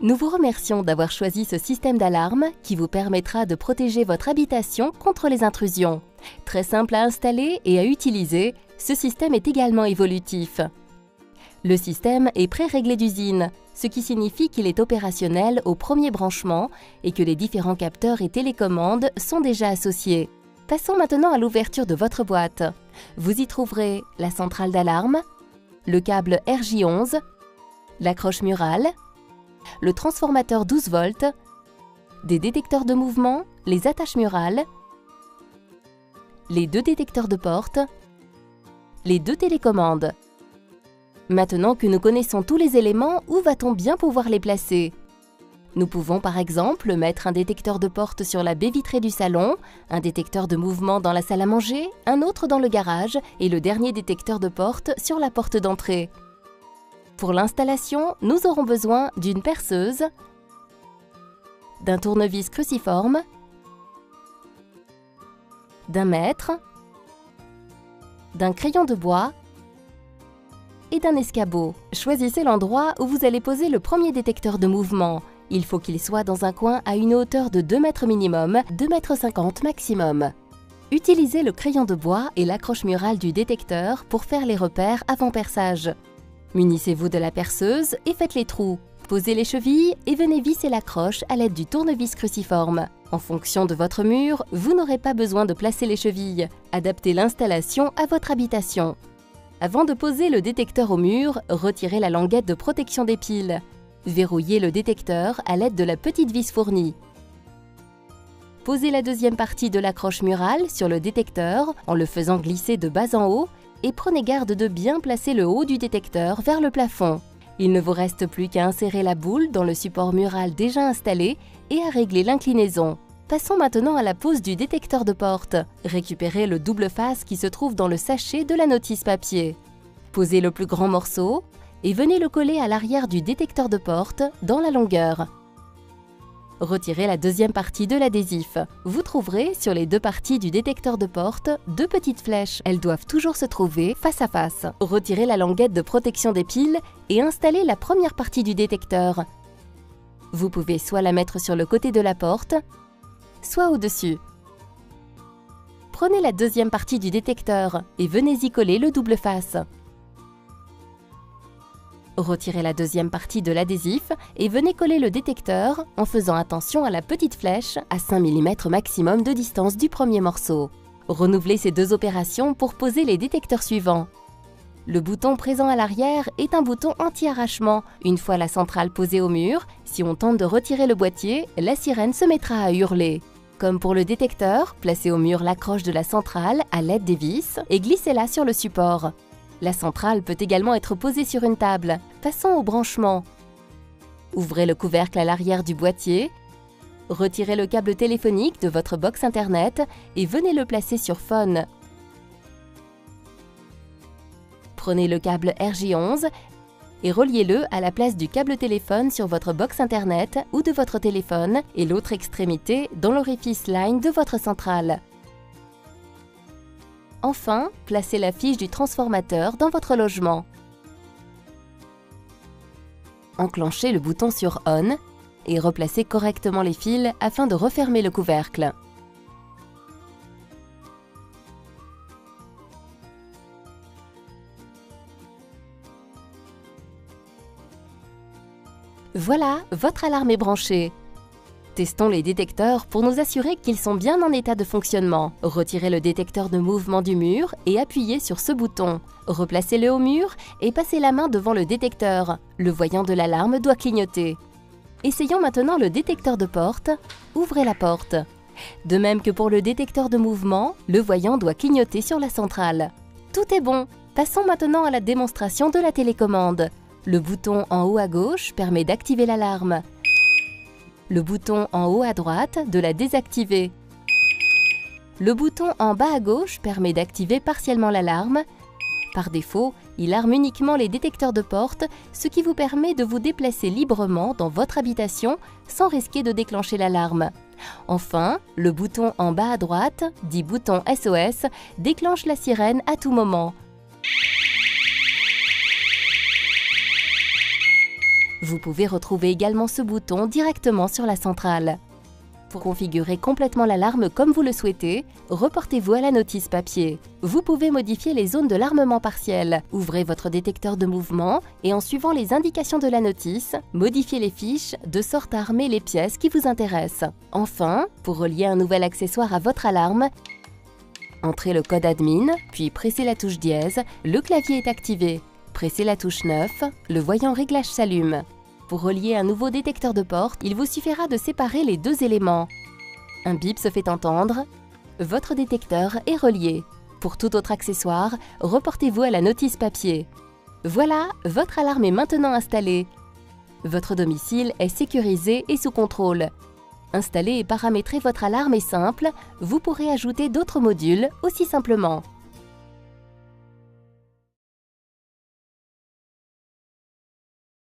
Nous vous remercions d'avoir choisi ce système d'alarme qui vous permettra de protéger votre habitation contre les intrusions. Très simple à installer et à utiliser, ce système est également évolutif. Le système est pré-réglé d'usine, ce qui signifie qu'il est opérationnel au premier branchement et que les différents capteurs et télécommandes sont déjà associés. Passons maintenant à l'ouverture de votre boîte. Vous y trouverez la centrale d'alarme, le câble RJ11, l'accroche murale, le transformateur 12 volts, des détecteurs de mouvement, les attaches murales, les 2 détecteurs de porte, les 2 télécommandes. Maintenant que nous connaissons tous les éléments, où va-t-on bien pouvoir les placer? Nous pouvons par exemple mettre un détecteur de porte sur la baie vitrée du salon, un détecteur de mouvement dans la salle à manger, un autre dans le garage et le dernier détecteur de porte sur la porte d'entrée. Pour l'installation, nous aurons besoin d'une perceuse, d'un tournevis cruciforme, d'un mètre, d'un crayon de bois et d'un escabeau. Choisissez l'endroit où vous allez poser le premier détecteur de mouvement. Il faut qu'il soit dans un coin à une hauteur de 2 mètres minimum, 2,50 m maximum. Utilisez le crayon de bois et l'accroche murale du détecteur pour faire les repères avant perçage. Munissez-vous de la perceuse et faites les trous. Posez les chevilles et venez visser l'accroche à l'aide du tournevis cruciforme. En fonction de votre mur, vous n'aurez pas besoin de placer les chevilles. Adaptez l'installation à votre habitation. Avant de poser le détecteur au mur, retirez la languette de protection des piles. Verrouillez le détecteur à l'aide de la petite vis fournie. Posez la deuxième partie de l'accroche murale sur le détecteur en le faisant glisser de bas en haut et prenez garde de bien placer le haut du détecteur vers le plafond. Il ne vous reste plus qu'à insérer la boule dans le support mural déjà installé et à régler l'inclinaison. Passons maintenant à la pose du détecteur de porte. Récupérez le double face qui se trouve dans le sachet de la notice papier. Posez le plus grand morceau et venez le coller à l'arrière du détecteur de porte dans la longueur. Retirez la deuxième partie de l'adhésif. Vous trouverez sur les 2 parties du détecteur de porte 2 petites flèches. Elles doivent toujours se trouver face à face. Retirez la languette de protection des piles et installez la première partie du détecteur. Vous pouvez soit la mettre sur le côté de la porte, soit au-dessus. Prenez la deuxième partie du détecteur et venez y coller le double face. Retirez la deuxième partie de l'adhésif et venez coller le détecteur en faisant attention à la petite flèche à 5 mm maximum de distance du premier morceau. Renouvelez ces 2 opérations pour poser les détecteurs suivants. Le bouton présent à l'arrière est un bouton anti-arrachement. Une fois la centrale posée au mur, si on tente de retirer le boîtier, la sirène se mettra à hurler. Comme pour le détecteur, placez au mur l'accroche de la centrale à l'aide des vis et glissez-la sur le support. La centrale peut également être posée sur une table. Passons au branchement. Ouvrez le couvercle à l'arrière du boîtier, retirez le câble téléphonique de votre box internet et venez le placer sur Phone. Prenez le câble RJ11 et reliez-le à la place du câble téléphone sur votre box internet ou de votre téléphone et l'autre extrémité dans l'orifice line de votre centrale. Enfin, placez la fiche du transformateur dans votre logement. Enclenchez le bouton sur On et replacez correctement les fils afin de refermer le couvercle. Voilà, votre alarme est branchée. Testons les détecteurs pour nous assurer qu'ils sont bien en état de fonctionnement. Retirez le détecteur de mouvement du mur et appuyez sur ce bouton. Replacez-le au mur et passez la main devant le détecteur. Le voyant de l'alarme doit clignoter. Essayons maintenant le détecteur de porte. Ouvrez la porte. De même que pour le détecteur de mouvement, le voyant doit clignoter sur la centrale. Tout est bon. Passons maintenant à la démonstration de la télécommande. Le bouton en haut à gauche permet d'activer l'alarme. Le bouton en haut à droite de la désactiver. Le bouton en bas à gauche permet d'activer partiellement l'alarme. Par défaut, il arme uniquement les détecteurs de porte, ce qui vous permet de vous déplacer librement dans votre habitation sans risquer de déclencher l'alarme. Enfin, le bouton en bas à droite, dit bouton SOS, déclenche la sirène à tout moment. Vous pouvez retrouver également ce bouton directement sur la centrale. Pour configurer complètement l'alarme comme vous le souhaitez, reportez-vous à la notice papier. Vous pouvez modifier les zones de l'armement partiel. Ouvrez votre détecteur de mouvement et en suivant les indications de la notice, modifiez les fiches de sorte à armer les pièces qui vous intéressent. Enfin, pour relier un nouvel accessoire à votre alarme, entrez le code admin, puis pressez la touche dièse, le clavier est activé. Pressez la touche 9, le voyant réglage s'allume. Pour relier un nouveau détecteur de porte, il vous suffira de séparer les deux éléments. Un bip se fait entendre. Votre détecteur est relié. Pour tout autre accessoire, reportez-vous à la notice papier. Voilà, votre alarme est maintenant installée. Votre domicile est sécurisé et sous contrôle. Installer et paramétrer votre alarme est simple, vous pourrez ajouter d'autres modules aussi simplement.